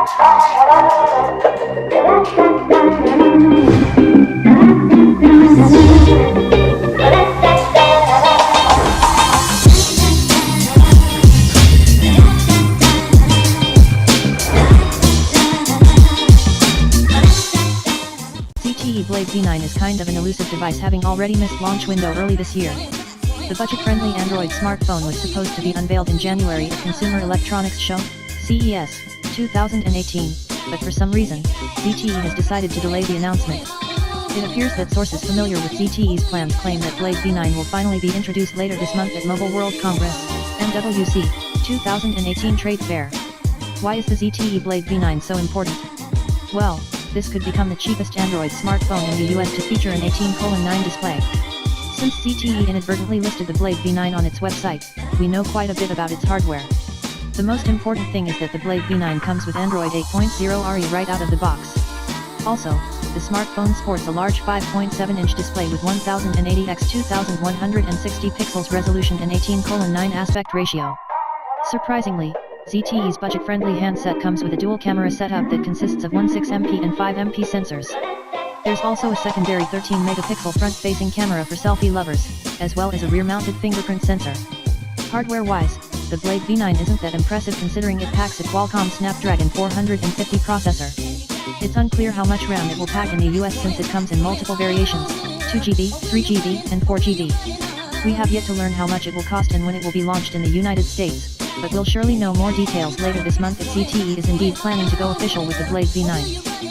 ZTE Blade V9 is kind of an elusive device, having already missed launch window early this year. The budget-friendly Android smartphone was supposed to be unveiled in January at Consumer Electronics Show, CES, 2018, but for some reason, ZTE has decided to delay the announcement. It appears that sources familiar with ZTE's plans claim that Blade V9 will finally be introduced later this month at Mobile World Congress, MWC, 2018 trade fair. Why is the ZTE Blade V9 so important? Well, this could become the cheapest Android smartphone in the US to feature an 18:9 display. Since ZTE inadvertently listed the Blade V9 on its website, we know quite a bit about its hardware. The most important thing is that the Blade V9 comes with Android 8.0 RE right out of the box. Also, the smartphone sports a large 5.7-inch display with 1080 x 2160 pixels resolution and 18:9 aspect ratio. Surprisingly, ZTE's budget-friendly handset comes with a dual-camera setup that consists of one 6MP and 5MP sensors. There's also a secondary 13-megapixel front-facing camera for selfie lovers, as well as a rear-mounted fingerprint sensor. Hardware-wise, the Blade V9 isn't that impressive considering it packs a Qualcomm Snapdragon 450 processor. It's unclear how much RAM it will pack in the US since it comes in multiple variations, 2GB, 3GB, and 4GB. We have yet to learn how much it will cost and when it will be launched in the United States, but we'll surely know more details later this month if ZTE is indeed planning to go official with the Blade V9.